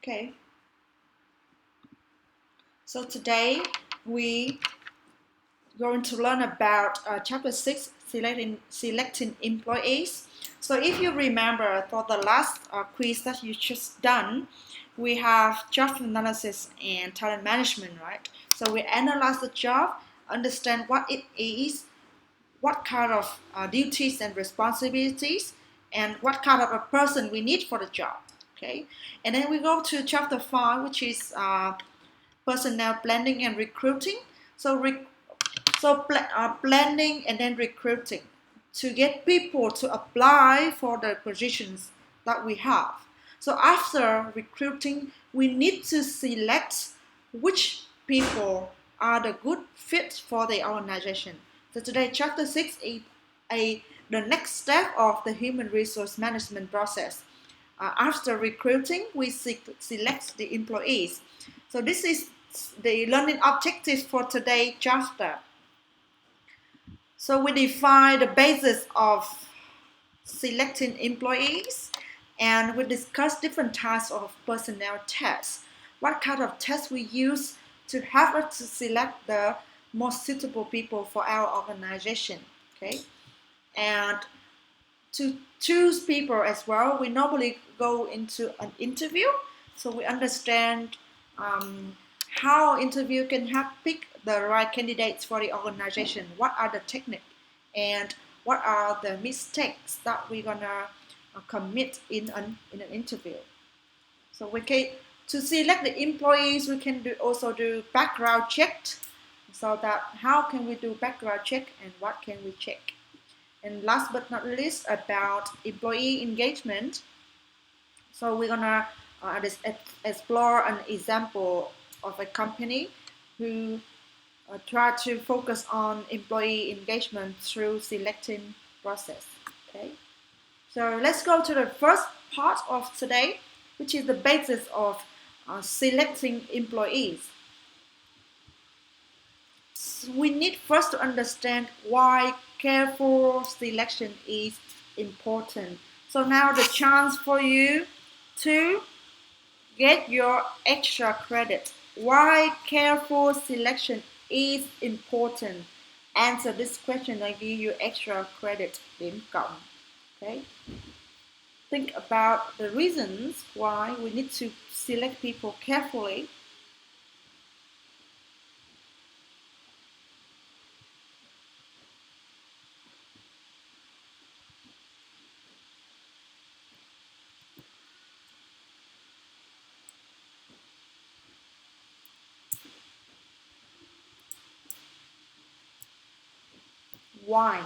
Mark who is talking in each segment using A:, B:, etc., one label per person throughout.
A: Okay, so today we going to learn about chapter 6, selecting employees. So if you remember for the last quiz that you just done, we have job analysis and talent management, right? So we analyze the job, understand what it is, what kind of duties and responsibilities, and what kind of a person we need for the job. Okay, and then we go to chapter 5, which is personnel planning and recruiting. So, planning and then recruiting to get people to apply for the positions that we have. So after recruiting, we need to select which people are the good fit for the organization. So today, chapter 6 is the next step of the human resource management process. After recruiting, we select the employees. So this is the learning objectives for today's chapter. So we define the basis of selecting employees, and we discuss different types of personnel tests. What kind of tests we use to help us to select the most suitable people for our organization. Okay, and to choose people as well, we normally go into an interview, so we understand how interview can help pick the right candidates for the organization. What are the techniques and what are the mistakes that we're gonna commit in an interview? So we can to select the employees, we can also do background check. So that how can we do background check and what can we check? And last but not least, about employee engagement. So we're gonna explore an example of a company who try to focus on employee engagement through selecting process. Okay, so let's go to the first part of today, which is the basis of selecting employees. We need first to understand why careful selection is important. So now the chance for you to get your extra credit. Why careful selection is important. Answer this question, I give you extra credit. Điểm cộng. Okay. Think about the reasons why we need to select people carefully. Why?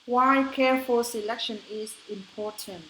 A: Why careful selection is important.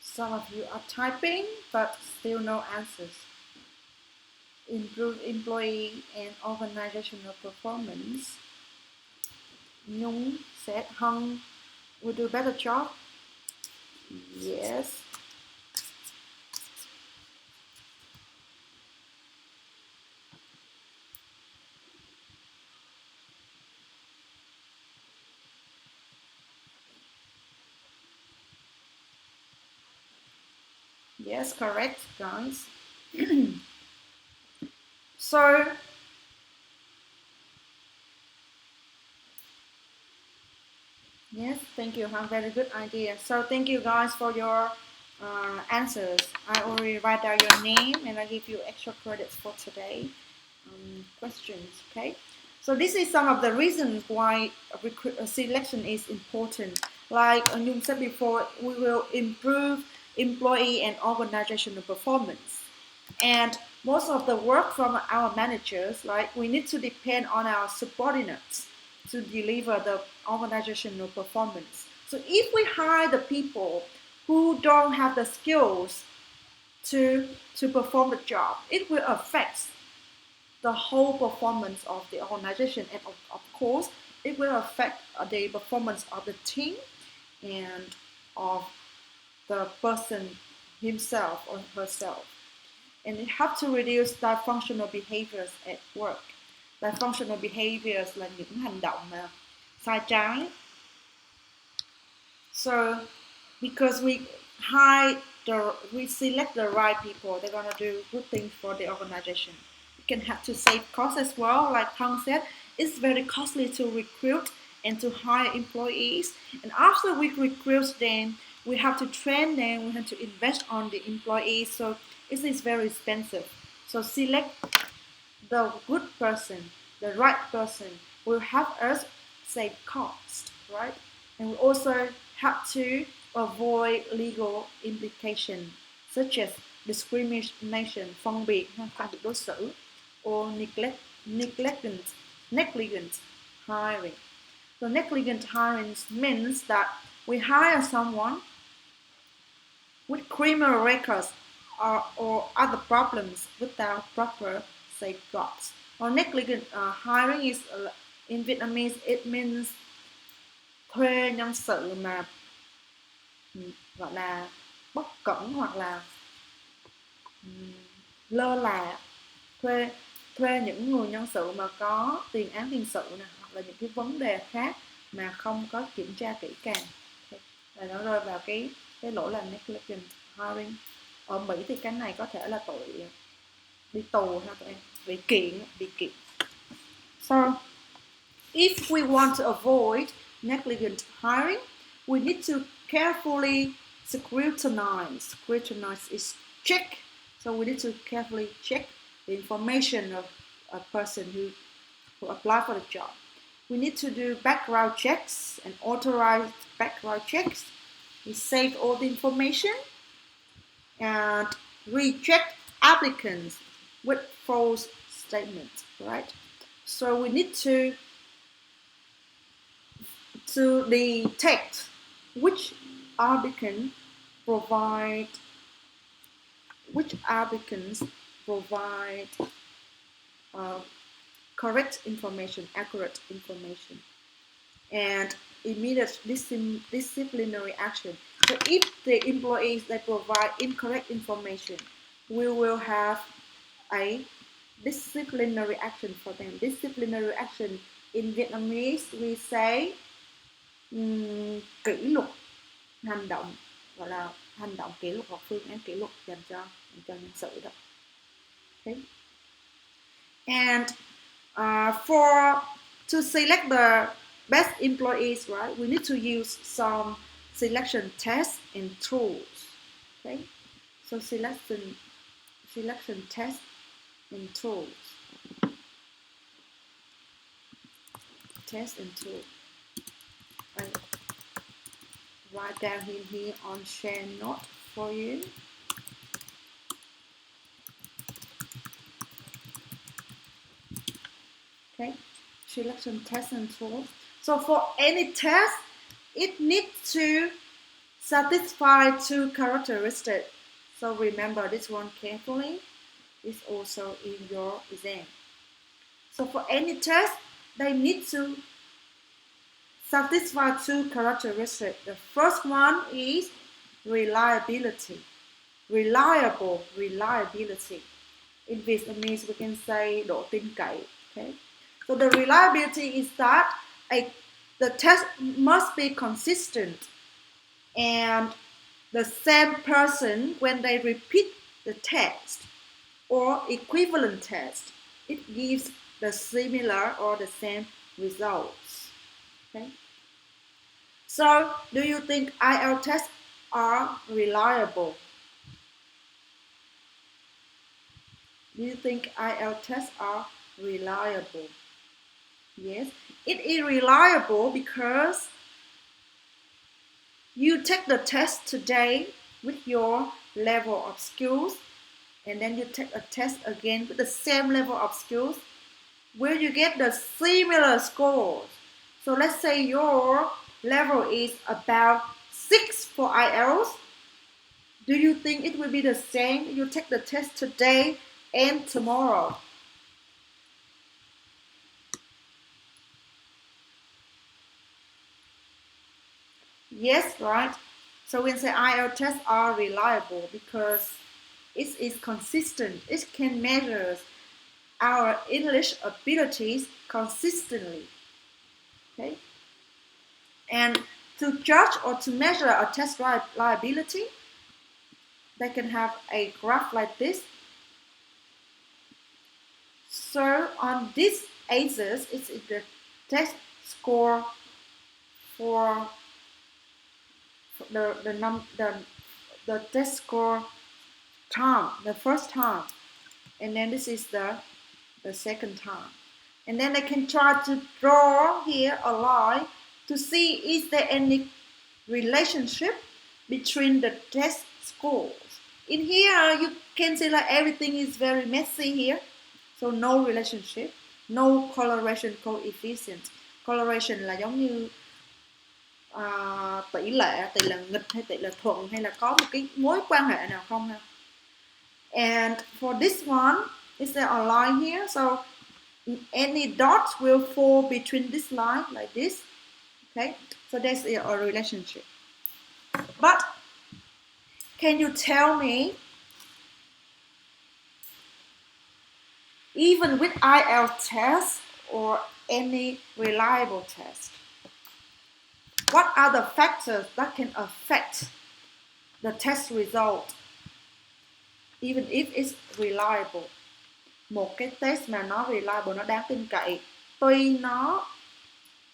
A: Some of you are typing, but still no answers. Improve employee and organizational performance. Nhung said Hung will do a better job. Yes. Yes, correct, guys. So yes, thank you. Have very good idea. So thank you guys for your answers. I already write down your name and I give you extra credits for today questions. Okay. So this is some of the reasons why selection is important. Like Nhung said before, we will improve employee and organizational performance. And most of the work from our managers, like we need to depend on our subordinates to deliver the organizational performance. So if we hire the people who don't have the skills to perform the job, it will affect the whole performance of the organization, and of course it will affect the performance of the team and of the person himself or herself. And it helps to reduce dysfunctional behaviors at work. Dysfunctional behaviors là những hành động mà sai trái. So because we select the right people, they're gonna do good things for the organization. It can help to save costs as well. Like Hong said, it's very costly to recruit and to hire employees. And after we recruit them, we have to train them, we have to invest on the employees. So it is very expensive. So select the good person, the right person will help us save cost, right? And we also have to avoid legal implications such as discrimination, phân biệt, phân biệt đối xử, or negligent hiring. So negligent hiring means that we hire someone with criminal records or other problems without proper safeguards. Or negligent hiring is in Vietnamese it means thuê nhân sự mà gọi là bất cẩn hoặc là lơ là, thuê thuê những người nhân sự mà có tiền án tiền sự nè, hoặc là những cái vấn đề khác mà không có kiểm tra kỹ càng, là nó rơi vào cái lỗi là negligent hiring. Ở Mỹ thì cái này có thể là tội đi tù ha tụi em, bị kiện. So if we want to avoid negligent hiring, we need to carefully scrutinize. Scrutinize is check. So we need to carefully check the information of a person who applied for the job. We need to do background checks and authorized background checks. We save all the information and reject applicants with false statements, right? So we need to detect which applicants provide correct information, accurate information, and immediate disciplinary action. So if the employees they provide incorrect information, we will have a disciplinary action for them. Disciplinary action in Vietnamese we say kỷ luật hành động, gọi là hành động kỷ luật hoặc phương án kỷ luật dành cho nhân sự đó. Okay. And to select the best employees, right, we need to use some selection tests and tools. Okay, so selection tests and tools. Test and tool. I write down here on share note for you. Okay, selection test and tools. So for any test, it needs to satisfy two characteristics. So remember this one carefully. It's also in your exam. So for any test, they need to satisfy two characteristics. The first one is reliability. Reliability. In Vietnamese, we can say độ tin cậy. Okay. So the reliability is that the test must be consistent, and the same person when they repeat the test or equivalent test it gives the similar or the same results. Okay. So, do you think IELTS tests are reliable? Do you think IELTS tests are reliable? Yes, it is reliable because you take the test today with your level of skills, and then you take a test again with the same level of skills, where you get the similar scores. So let's say your level is about 6 for IELTS. Do you think it will be the same? You take the test today and tomorrow. Yes, right. So we say IELTS tests are reliable because it is consistent. It can measure our English abilities consistently. Okay. And to judge or to measure a test reliability, they can have a graph like this. So on this axis, it's the test score for the test score time, the first time, and then this is the second time, and then I can try to draw here a line to see is there any relationship between the test scores. In here you can see like everything is very messy here, so no relationship, no correlation coefficient. Correlation là giống như tỷ lệ nghịch hay tỷ lệ thuận, hay là có một cái mối quan hệ nào không ha. And for this one, is there a line here? So any dots will fall between this line like this. Okay, so there's a relationship. But can you tell me, even with IELTS test or any reliable test, what are the factors that can affect the test result, even if it's reliable? Một cái test mà nó reliable, nó đáng tin cậy, tuy nó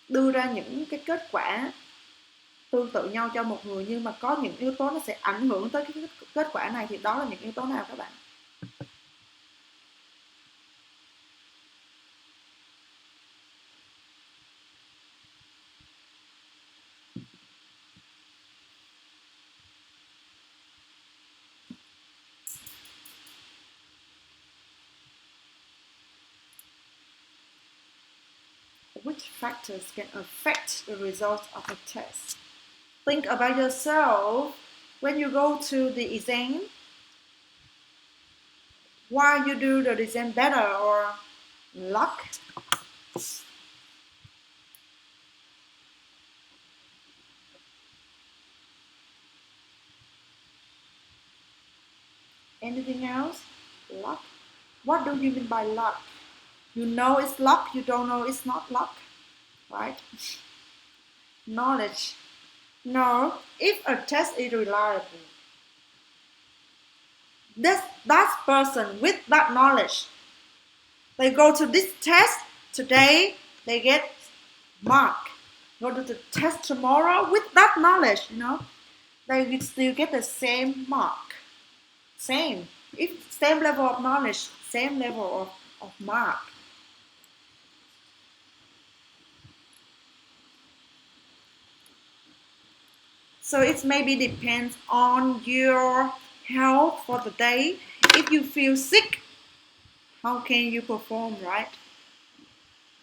A: đưa ra những cái kết quả tương tự nhau cho một người, nhưng mà có những yếu tố nó sẽ ảnh hưởng tới cái kết quả này, thì đó là những yếu tố nào các bạn? Which factors can affect the results of a test? Think about yourself when you go to the exam. Why you do the exam better, or luck? Anything else? Luck? What do you mean by luck? You know it's luck, you don't know it's not luck, right? Knowledge. No, if a test is reliable, that person with that knowledge, they go to this test today, they get mark. Go to the test tomorrow with that knowledge, they will still get the same mark. Same. If same level of knowledge, same level of mark. So it maybe depends on your health for the day. If you feel sick, how can you perform, right?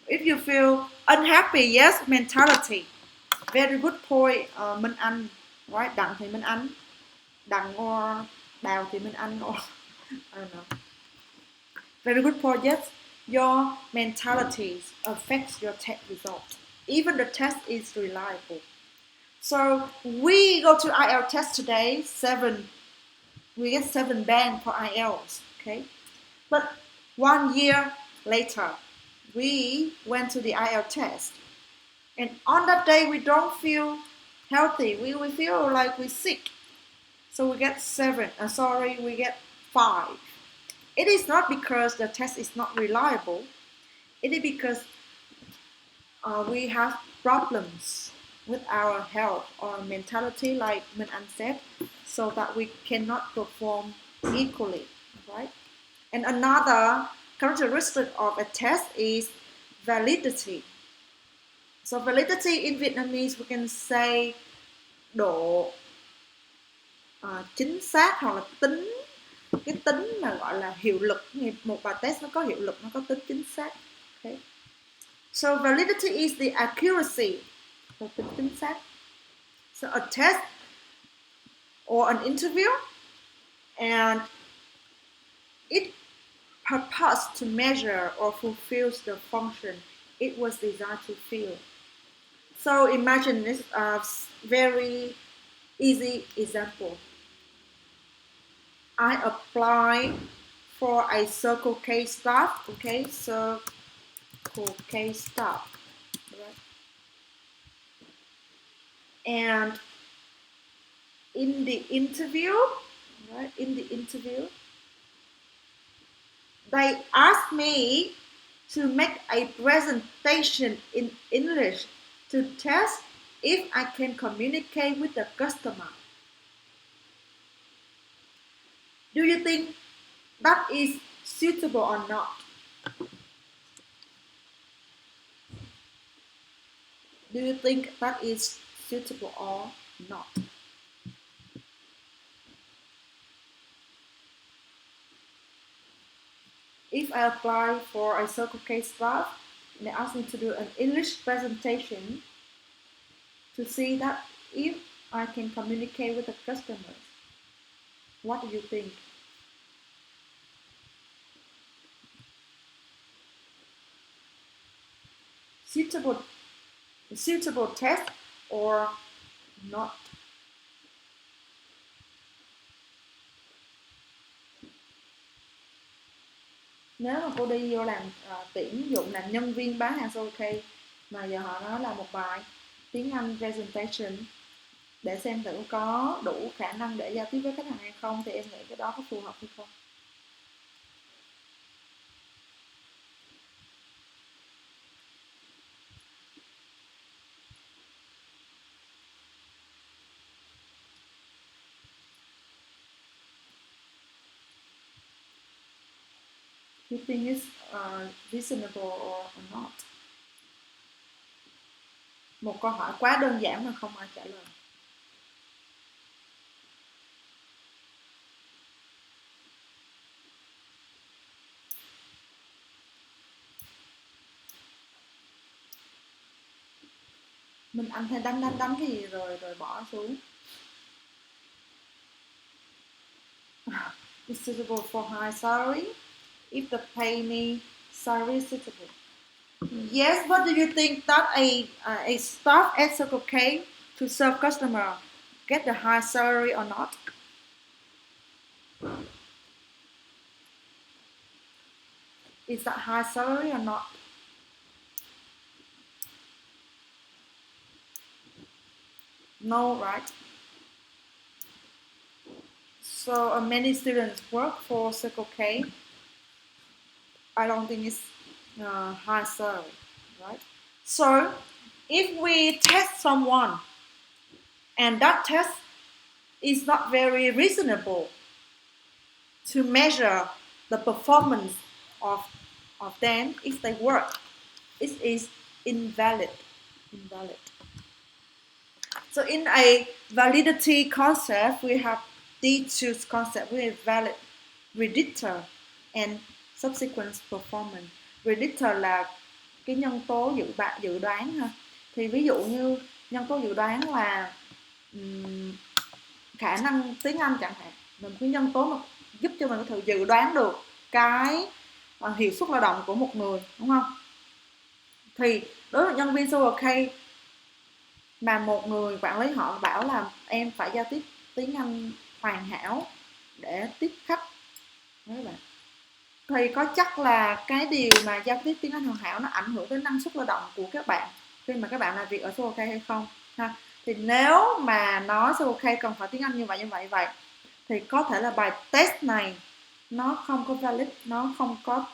A: If you feel unhappy, yes, mentality. Very good point, Minh Anh, right? Đặng thì Minh Anh, Đặng or Đào thì Minh Anh, or I don't know. Very good point, yes. Your mentality affects your test result. Even the test is reliable. So we go to IELTS test today, 7. We get 7 band for IELTS, okay? But 1 year later, we went to the IELTS test. And on that day, we don't feel healthy. We feel like we're sick. So we get 7. We get 5. It is not because the test is not reliable. It is because we have problems with our health or mentality, like Minh Anh said, so that we cannot perform equally, right? And another characteristic of a test is validity. So validity in Vietnamese we can say độ chính xác hoặc là tính, cái tính mà gọi là hiệu lực. Một bài test nó có hiệu lực, nó có tính chính xác. Okay. So validity is the accuracy. So tính chính xác. So a test or an interview, and it purpose to measure or fulfills the function it was designed to fill. So imagine this very easy example. I apply for a Circle K staff, okay, Circle K staff, right? And in the interview, right, they asked me to make a presentation in English to test if I can communicate with the customer. Do you think that is suitable or not? Do you think that is suitable or not? If I apply for a Circle K staff and they ask me to do an English presentation to see that if I can communicate with the customers, what do you think? Suitable test or not? Nếu mà cô đi vô làm tuyển dụng làm nhân viên bán hàng Circle K mà giờ họ nói là một bài tiếng Anh presentation để xem thử có đủ khả năng để giao tiếp với khách hàng hay không, thì em nghĩ cái đó có phù hợp hay không? You think it's reasonable or not? Một câu hỏi quá đơn giản mà không ai trả lời. Mình ăn hay đánh cái gì rồi bỏ xuống. It's suitable for high salary if the pay me salary is suitable. Yes, but do you think that a staff at Circle K to serve customer get the high salary or not? Is that high salary or not? No, right? So many students work for Circle K. I don't think it's high salary, right? So if we test someone and that test is not very reasonable to measure the performance of them if they work, it is invalid. So in a validity concept, we have these two concepts. We have valid predictor and subsequent performance. Predictor là cái nhân tố dự đoán ha. Thì ví dụ như nhân tố dự đoán là khả năng tiếng Anh chẳng hạn, là một cái nhân tố mà giúp cho mình có thể dự đoán được cái hiệu suất lao động của một người, đúng không? Thì đối với nhân viên Circle K mà một người quản lý họ bảo là em phải giao tiếp tiếng Anh hoàn hảo để tiếp khách, các bạn, thì có chắc là cái điều mà giao tiếp tiếng Anh hoàn hảo nó ảnh hưởng tới năng suất lao động của các bạn khi mà các bạn làm việc ở Circle K hay không ha? Thì nếu mà nói Circle K cần phải tiếng Anh như vậy thì có thể là bài test này nó không có valid, nó không có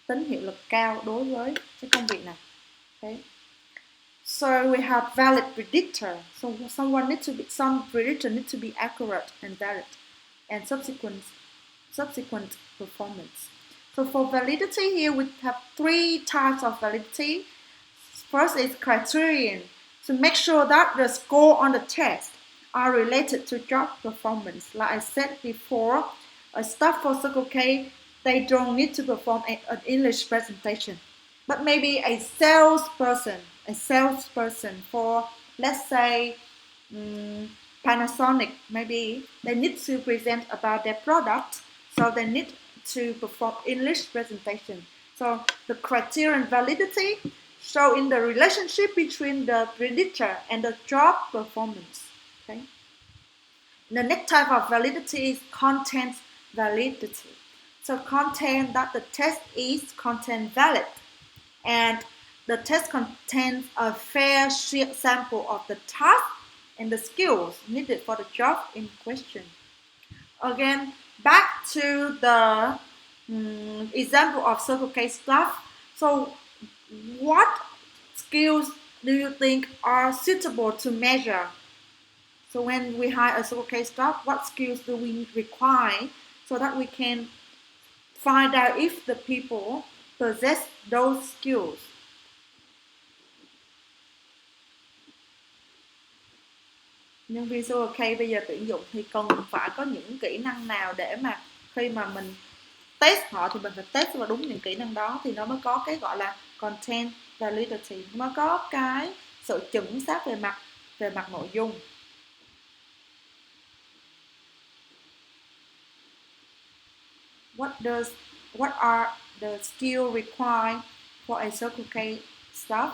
A: tính hiệu lực cao đối với cái công việc này. Okay. So we have valid predictor. So some predictor needs to be accurate and valid, and subsequent performance. So for validity here we have 3 types of validity. First is criterion, to make sure that the score on the test are related to job performance. Like I said before, a staff for Circle K, they don't need to perform an English presentation. But maybe a salesperson for, let's say, Panasonic, maybe they need to present about their product, so they need to perform English presentation. So the criterion validity show in the relationship between the predictor and the job performance. Okay. The next type of validity is content validity. So content that the test is content valid, and the test contains a fair sample of the task and the skills needed for the job in question. Again, back to the example of Circle K staff. So what skills do you think are suitable to measure? So when we hire a Circle K staff, what skills do we require so that we can find out if the people possess those skills? Nhân viên Circle K bây giờ tuyển dụng thì cần phải có những kỹ năng nào để mà khi mà mình test họ thì mình phải test vào đúng những kỹ năng đó thì nó mới có cái gọi là content validity, nó mới có cái sự chuẩn xác về mặt nội dung. What are the skills required for a Circle K staff?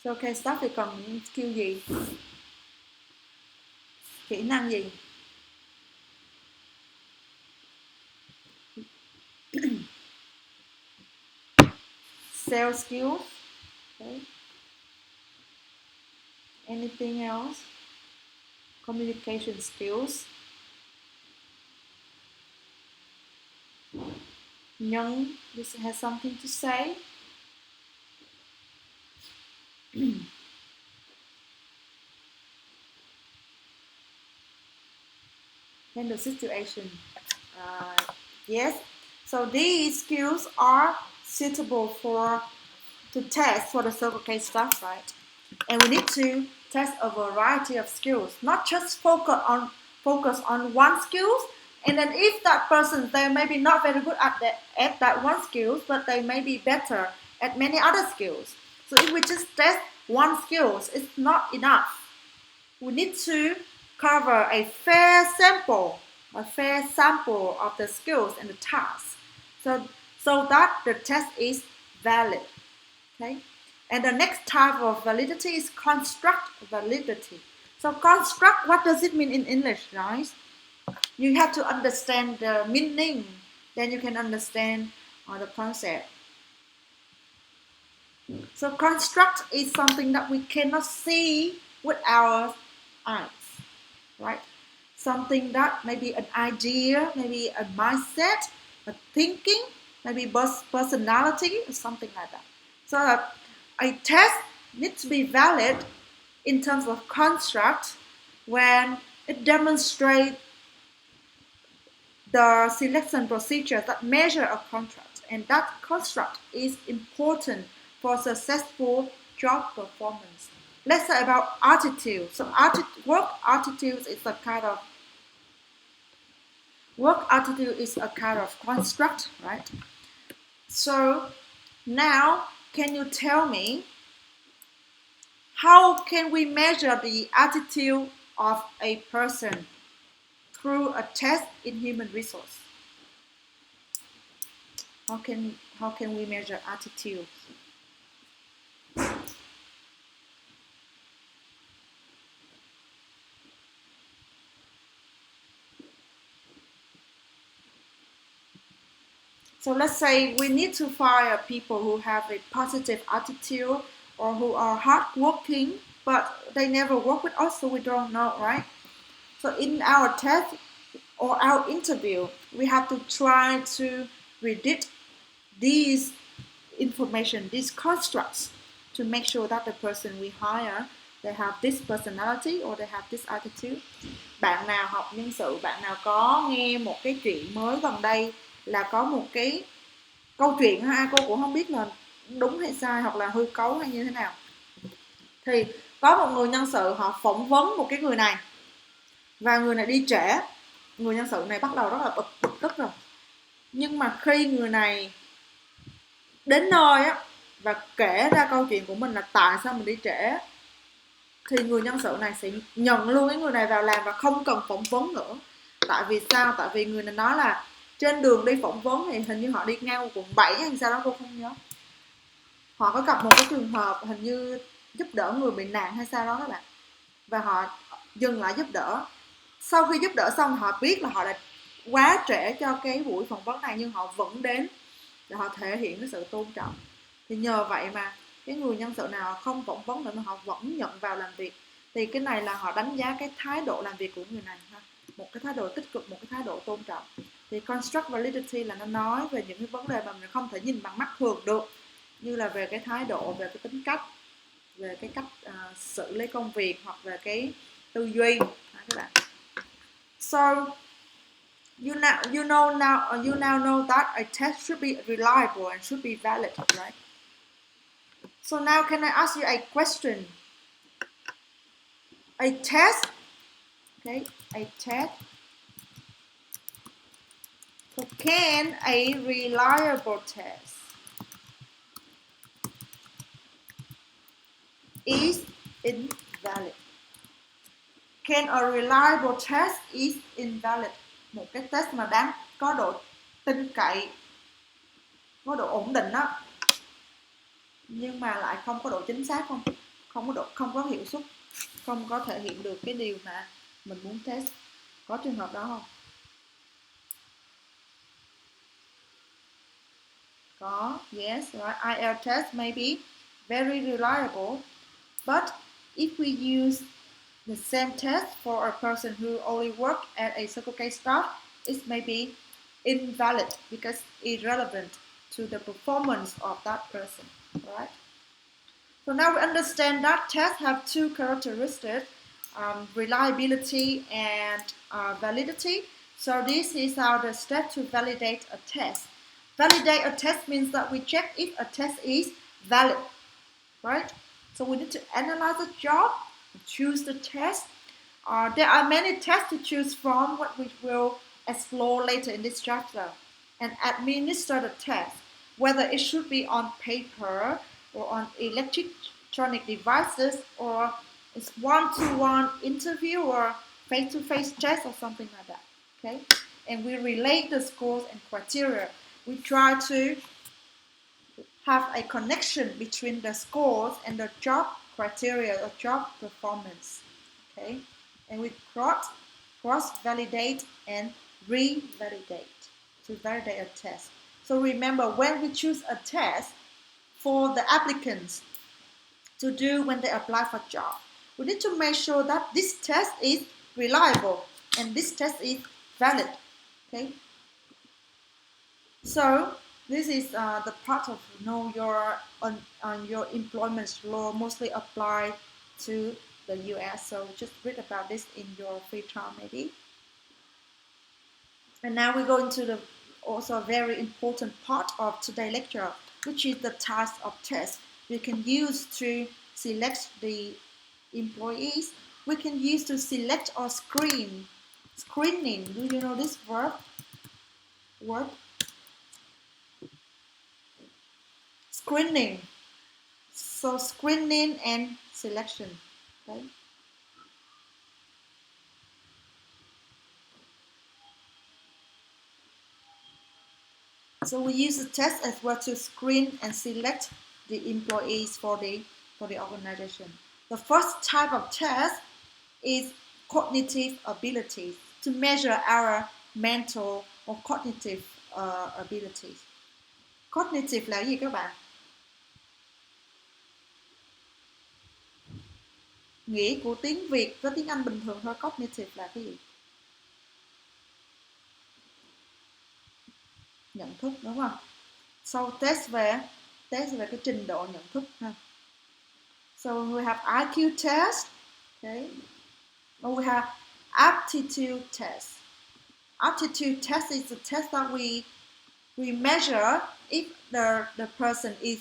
A: Circle K staff thì cần những skill gì? Kỹ năng gì? Sales skills. Okay. Anything else? Communication skills. Nhân, this has something to say. Handle situation. Yes. So these skills are suitable to test for the Circle K staff, right? And we need to test a variety of skills, not just focus on one skills. And then if that person, they may be not very good at that one skills, but they may be better at many other skills. So if we just test one skills, it's not enough. We need to cover a fair sample of the skills and the tasks, so that the test is valid. Okay. And the next type of validity is construct validity. So construct, what does it mean in English, guys? You have to understand the meaning, then you can understand the concept. So construct is something that we cannot see with our eyes, right? Something that maybe an idea, maybe a mindset, a thinking, maybe personality, or something like that. So a test needs to be valid in terms of construct when it demonstrates the selection procedure that measure a contract, and that construct is important for successful job performance. Let's say about attitude. So work attitude is a kind of construct, right? So now, can you tell me how can we measure the attitude of a person through a test in human resource? How can we measure attitude? So let's say we need to fire people who have a positive attitude or who are hardworking, but they never work with us, so we don't know, right? So in our test or our interview, we have to try to predict these information, these constructs, to make sure that the person we hire, they have this personality or they have this attitude. Bạn nào học nhân sự, bạn nào có nghe một cái chuyện mới gần đây là có một cái câu chuyện ha, cô cũng không biết là đúng hay sai hoặc là hư cấu hay như thế nào. Thì có một người nhân sự họ phỏng vấn một cái người này và người này đi trễ, người nhân sự này bắt đầu rất là bực tức rồi. Nhưng mà khi người này đến nơi á và kể ra câu chuyện của mình là tại sao mình đi trễ, thì người nhân sự này sẽ nhận luôn cái người này vào làm và không cần phỏng vấn nữa. Tại vì sao? Tại vì người này nói là trên đường đi phỏng vấn thì hình như họ đi ngang quận 7 hay sao đó, cô không nhớ. Họ có gặp một cái trường hợp hình như giúp đỡ người bị nạn hay sao đó các bạn, và họ dừng lại giúp đỡ. Sau khi giúp đỡ xong họ biết là họ đã quá trễ cho cái buổi phỏng vấn này, nhưng họ vẫn đến để họ thể hiện cái sự tôn trọng. Thì nhờ vậy mà cái người nhân sự nào không phỏng vấn nữa mà họ vẫn nhận vào làm việc. Thì cái này là họ đánh giá cái thái độ làm việc của người này ha, một cái thái độ tích cực, một cái thái độ tôn trọng. Thì construct validity là nó nói về những cái vấn đề mà mình không thể nhìn bằng mắt thường được, như là về cái thái độ, về cái tính cách, về cái cách xử lý công việc hoặc về cái tư duy các bạn. So you now know that a test should be reliable and should be valid, right? So now can I ask you a question? A test, okay, a test. So can a reliable test is invalid? Can a reliable test is invalid? Một cái test mà đáng có độ tin cậy, có độ ổn định đó, nhưng mà lại không có độ chính xác, không có hiệu suất, không có thể hiện được cái điều mà mình muốn test. Có trường hợp đó không? Có. Yes, right. IELTS test may be very reliable, but if we use the same test for a person who only worked at a Circle K staff, it may be invalid because irrelevant to the performance of that person, right? So now we understand that tests have two characteristics, reliability and validity. So this is the step to validate a test. Validate a test means that we check if a test is valid, right? So we need to analyze the job, choose the test. There are many tests to choose from, what we will explore later in this chapter, and administer the test, whether it should be on paper or on electronic devices, or it's one-to-one interview or face-to-face test or something like that. Okay, and we relate the scores and criteria. We try to have a connection between the scores and the job criteria, the job performance. Okay, and we cross-validate and revalidate to validate a test. So remember, when we choose a test for the applicants to do when they apply for a job, we need to make sure that this test is reliable and this test is valid. Okay. So this is the part of know your on your employment law, mostly applied to the US. So just read about this in your free time maybe. And now we go into the also a very important part of today's lecture, which is the types of tests we can use to select the employees. We can use to select or screen. Screening, do you know this word? Screening. So screening and selection. Okay. So we use the test as well to screen and select the employees for the organization. The first type of test is cognitive abilities, to measure our mental or cognitive abilities. Cognitive là cái gì các bạn? Nghĩa của tiếng Việt với tiếng Anh bình thường thôi. Cognitive là cái gì? Nhận thức, đúng không? Sau test về cái trình độ nhận thức ha. So we have IQ test, okay. We have aptitude test. Aptitude test is a test that we measure if the person is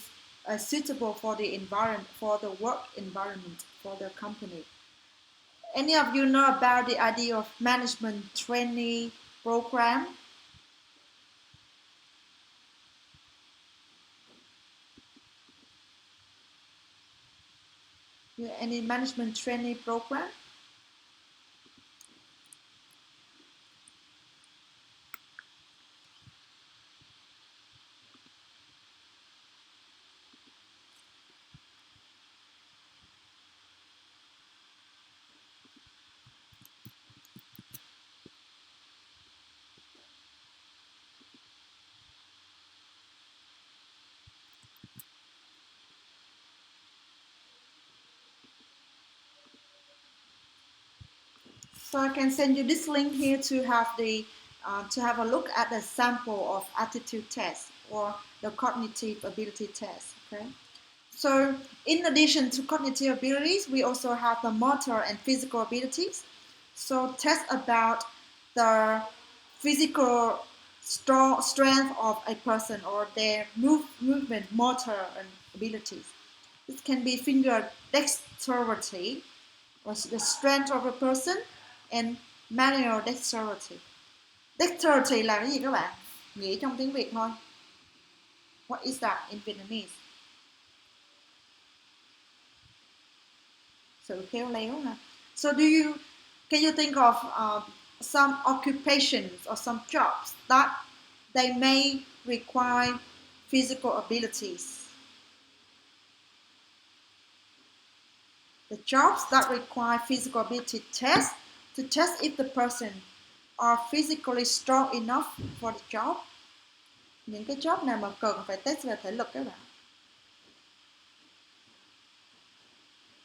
A: suitable for the environment, for the work environment, for the company. Any of you know about the idea of management trainee program? Any management trainee program? So I can send you this link here to have a look at the sample of aptitude test or the cognitive ability test. Okay. So in addition to cognitive abilities, we also have the motor and physical abilities. So test about the physical strength of a person or their movement, motor and abilities. It can be finger dexterity or the strength of a person and manual dexterity. Dexterity là cái gì các bạn? Nghĩa trong tiếng Việt thôi. What is that in Vietnamese? Sự khéo léo ha. So can you think of some occupations or some jobs that they may require physical abilities? The jobs that require physical ability test to test if the person are physically strong enough for the job. Những cái job nào mà cần phải test về thể lực các bạn?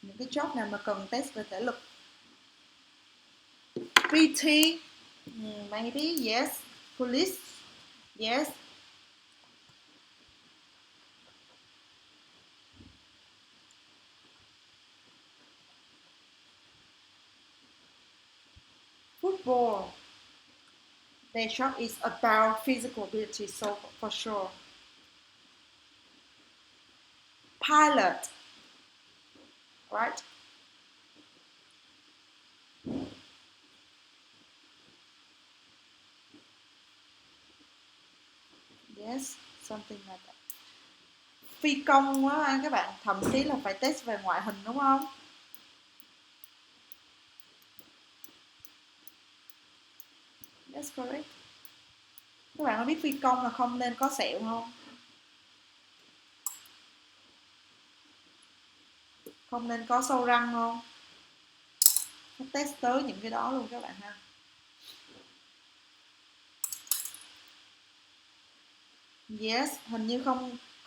A: Những cái job nào mà cần test về thể lực? PT, maybe, yes. Police, yes. Football, their job is about physical ability, so for sure. Pilot, right? Yes, something like that. Phi công á các bạn, thậm chí là phải test về ngoại hình đúng không? That's correct. Các bạn có biết phi công là không nên có sẹo không? Không nên có sâu răng không? Nó test tới những cái đó luôn các bạn ha. Yes, hình như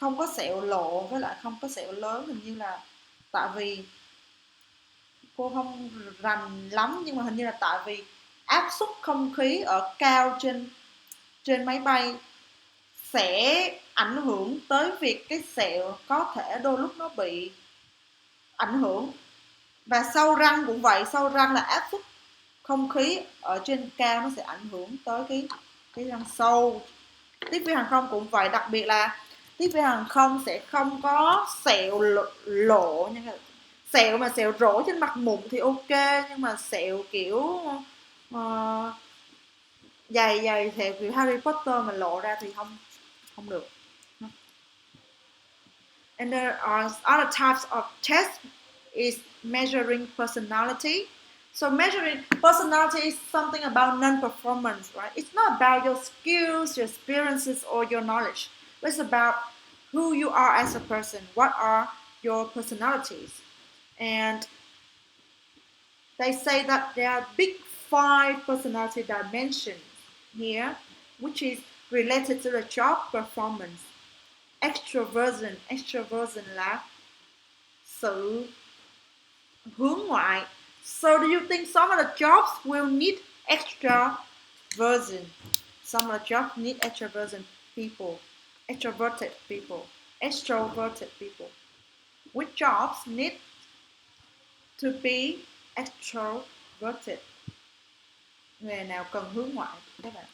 A: không có sẹo lộ với lại không có sẹo lớn, hình như là tại vì cô không rành lắm nhưng mà hình như là tại vì áp suất không khí ở cao trên máy bay sẽ ảnh hưởng tới việc cái sẹo có thể đôi lúc nó bị ảnh hưởng. Và sâu răng cũng vậy, sâu răng là áp suất không khí ở trên cao nó sẽ ảnh hưởng tới cái răng sâu. Tiếp viên hàng không cũng vậy, đặc biệt là tiếp viên hàng không sẽ không có sẹo lộ nha. Sẹo mà sẹo rỗ trên mặt mụn thì ok, nhưng mà sẹo kiểu dày sẹo kiểu Harry Potter mà lộ ra thì không được. And there are other types of tests is measuring personality. So measuring personality is something about non-performance, right? It's not about your skills, your experiences, or your knowledge. It's about who you are as a person. What are your personalities? And they say that there are big 5 personality dimensions here, which is related to the job performance. extroversion là sự hướng ngoại. So do you think some of the jobs will need extraversion? Some of the jobs need extraversion people, extroverted people, extroverted people. Which jobs need to be extroverted? Nghề nào cần hướng ngoại các bạn?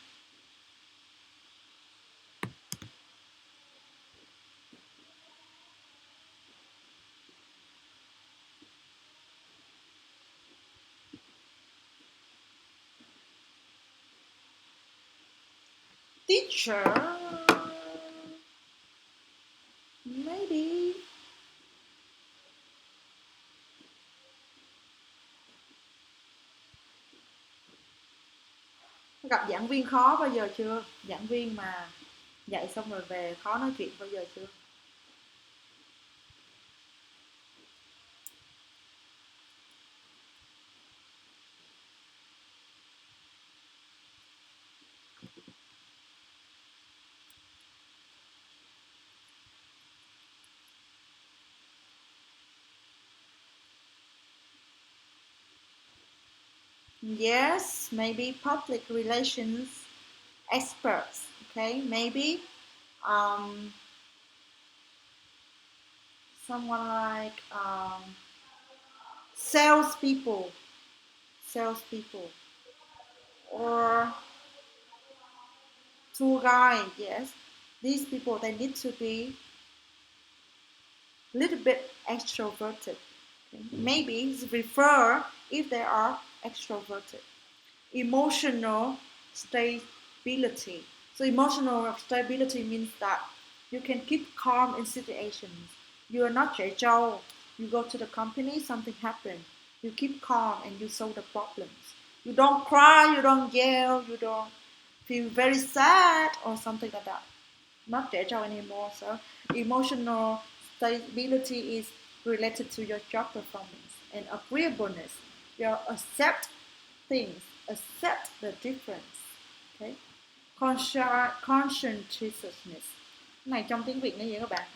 A: Teacher, maybe. Gặp giảng viên khó bao giờ chưa? Giảng viên mà dạy xong rồi về khó nói chuyện bao giờ chưa? Yes, maybe public relations experts. Okay, maybe someone like salespeople, or tour guide. Yes, these people they need to be a little bit extroverted. Okay? Maybe refer if they are extroverted. Emotional stability. So emotional stability means that you can keep calm in situations. You are not Jay Zhou. You go to the company, something happened. You keep calm and you solve the problems. You don't cry, you don't yell, you don't feel very sad or something like that. Not Jay Zhou anymore. So emotional stability is related to your job performance and agreeableness. You accept things, accept the difference. Okay. Conscientiousness. Này trong tiếng Việt là gì các bạn?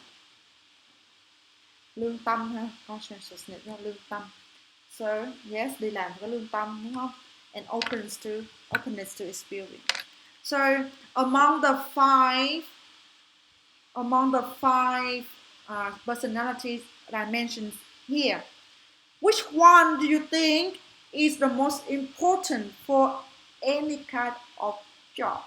A: Lương tâm ha, conscientiousness là lương tâm. So yes, đi làm có lương tâm đúng không? And openness to experience. So among the five personalities dimensions here, which one do you think is the most important for any kind of job?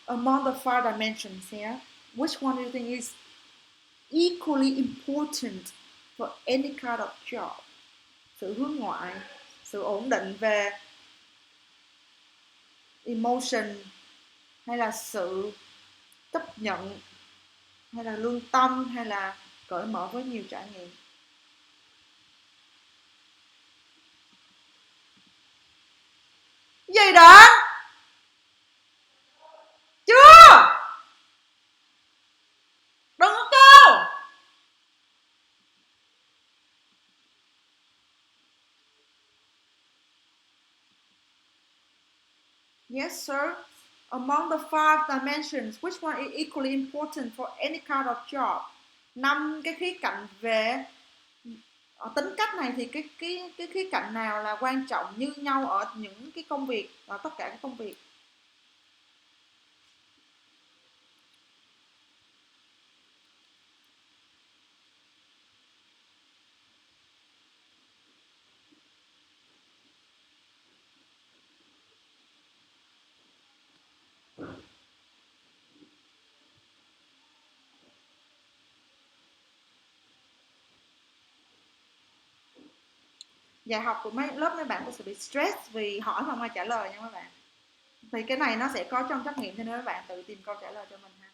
A: Among the five dimensions here, which one do you think is equally important for any kind of job? Sự hướng ngoại, sự ổn định về emotion, hay là sự chấp nhận, hay là lương tâm, hay là cởi mở với nhiều trải nghiệm? Gì đó? Chưa? Đừng có kêu. Yes, sir. Among the five dimensions, which one is equally important for any kind of job? 5 cái khía cạnh về tính cách này thì cái khía cạnh nào là quan trọng như nhau ở những cái công việc, ở tất cả các công việc? Dạy học của mấy bạn sẽ bị stress vì hỏi mà không ai trả lời nha các bạn. Thì cái này nó sẽ có trong trắc nghiệm cho nên các bạn tự tìm câu trả lời cho mình ha.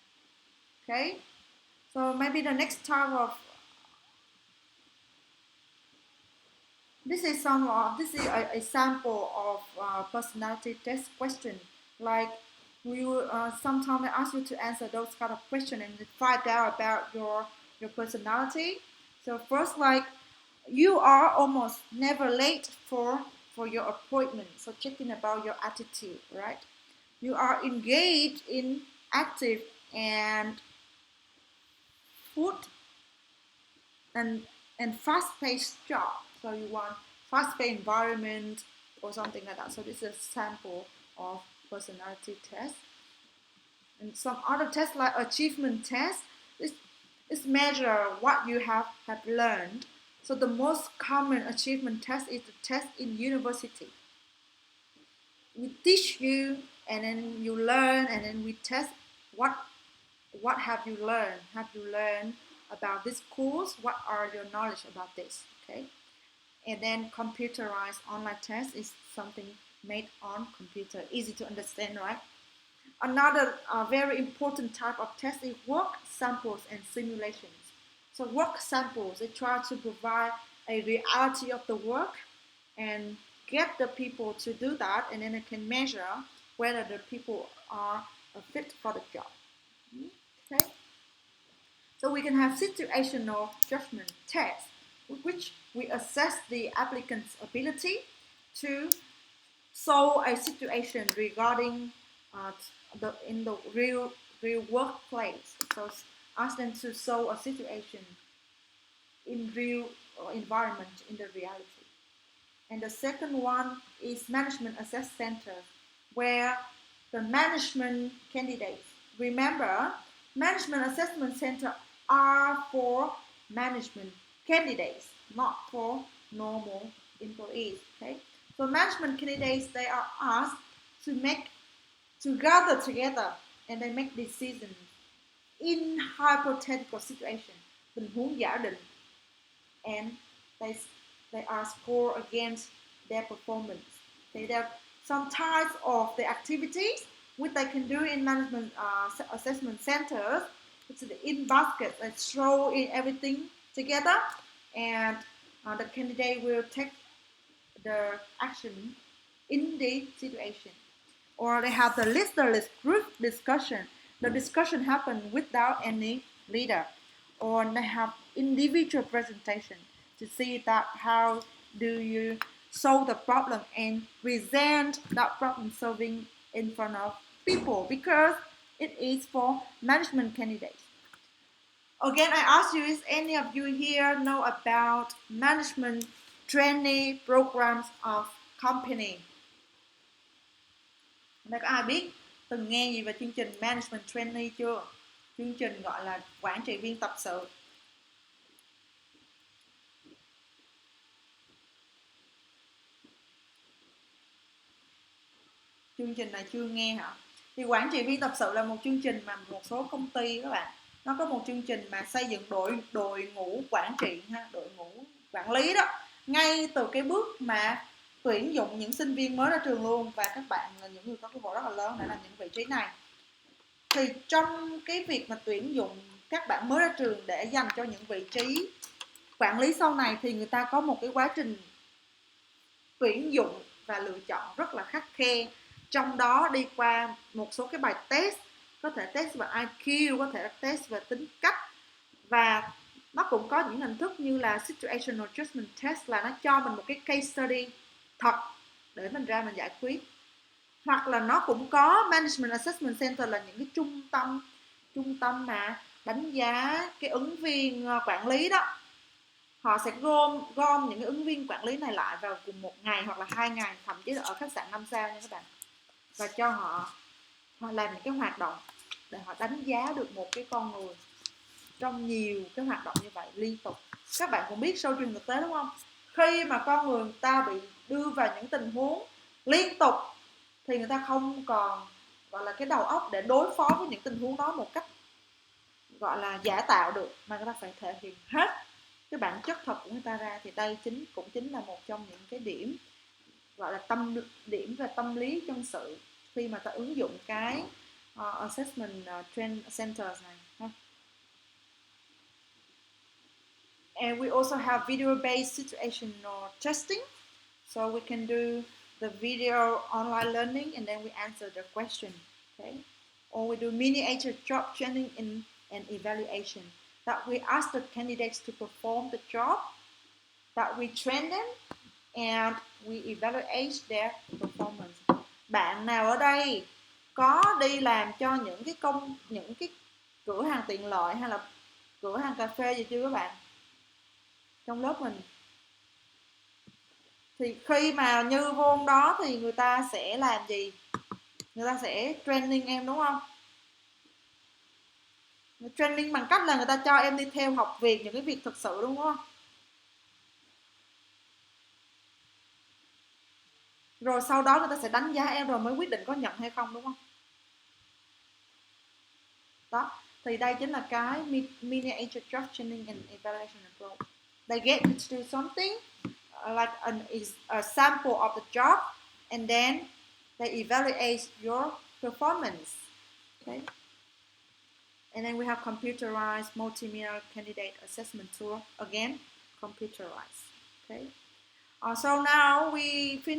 A: Okay. So maybe the next time of this is an example of personality test question. Like we will sometimes I ask you to answer those kind of questions and find out about your personality. So first, like you are almost never late for for your appointment, so checking about your attitude, right? You are engaged in active and food and fast-paced job, so you want fast-paced environment or something like that. So this is a sample of personality test. And some other tests like achievement test is measure what you have learned. So the most common achievement test is the test in university. We teach you and then you learn, and then we test what have you learned. Have you learned about this course? What are your knowledge about this? Okay. And then computerized online test is something made on computer, easy to understand, right? Another very important type of test is work samples and simulations. So work samples, they try to provide a reality of the work and get the people to do that, and then they can measure whether the people are fit for the job. Okay. So we can have situational judgment tests, which we assess the applicant's ability to solve a situation regarding in the real workplace. So ask them to solve a situation in real environment in the reality. And the second one is management assess center, where the management candidates. Remember, management assessment center are for management candidates, not for normal employees. Okay, so management candidates, they are asked to gather together and they make decisions in hypothetical situation, tình huống giả định, and they are scored against their performance. Okay, there are some types of the activities which they can do in management assessment centers. It's the in basket, they throw in everything together, and the candidate will take the action in the situation. Or they have the leaderless group discussion. The discussion happens without any leader. Or they have individual presentation to see that how do you solve the problem and present that problem solving in front of people, because it is for management candidates. Again, I ask you, is any of you here know about management training programs of company? Có ai biết từng nghe gì về chương trình management trainee chưa? Chương trình gọi là quản trị viên tập sự. Chương trình này chưa nghe hả? Thì quản trị viên tập sự là một chương trình mà một số công ty các bạn, nó có một chương trình mà xây dựng đội ngũ quản trị ha, đội ngũ quản lý đó, ngay từ cái bước mà tuyển dụng những sinh viên mới ra trường luôn, và các bạn là những người có cơ hội rất là lớn để làm những vị trí này. Thì trong cái việc mà tuyển dụng các bạn mới ra trường để dành cho những vị trí quản lý sau này, thì người ta có một cái quá trình tuyển dụng và lựa chọn rất là khắt khe. Trong đó đi qua một số cái bài test, có thể test về IQ, có thể test về tính cách, và nó cũng có những hình thức như là situational judgment test, là nó cho mình một cái case study thật để mình ra mình giải quyết. Hoặc là nó cũng có management assessment center, là những cái trung tâm mà đánh giá cái ứng viên quản lý đó. Họ sẽ gom những cái ứng viên quản lý này lại vào cùng một ngày hoặc là 2 ngày, thậm chí là ở khách sạn 5 sao nha các bạn, và cho họ làm những cái hoạt động để họ đánh giá được một cái con người trong nhiều cái hoạt động như vậy liên tục. Các bạn cũng biết sâu truyền thực tế đúng không? Khi mà con người ta bị đưa vào những tình huống liên tục thì người ta không còn gọi là cái đầu óc để đối phó với những tình huống đó một cách gọi là giả tạo được, mà người ta phải thể hiện hết cái bản chất thật của người ta ra. Thì đây cũng chính là một trong những cái điểm gọi là điểm về tâm lý nhân sự khi mà ta ứng dụng cái assessment training centers này ha. And we also have video-based situational testing, so we can do the video online learning and then we answer the question, okay? Or we do miniature job training and evaluation, that we ask the candidates to perform the job, that we train them, and we evaluate their performance. Bạn nào ở đây có đi làm cho những cái cửa hàng tiện lợi hay là cửa hàng cà phê gì chưa các bạn? Trong lớp mình thì khi mà Như vô đó thì người ta sẽ làm gì? Người ta sẽ training em đúng không? Training bằng cách là người ta cho em đi theo học việc những cái việc thực sự đúng không? Rồi sau đó người ta sẽ đánh giá em rồi mới quyết định có nhận hay không đúng không? Đó, thì đây chính là cái mini introduction and evaluation approach. They get you to do something like a sample of the job, and then they evaluate your performance. Okay. And then we have computerized multimedia candidate assessment tool. Again, computerized. Okay. So now we finish.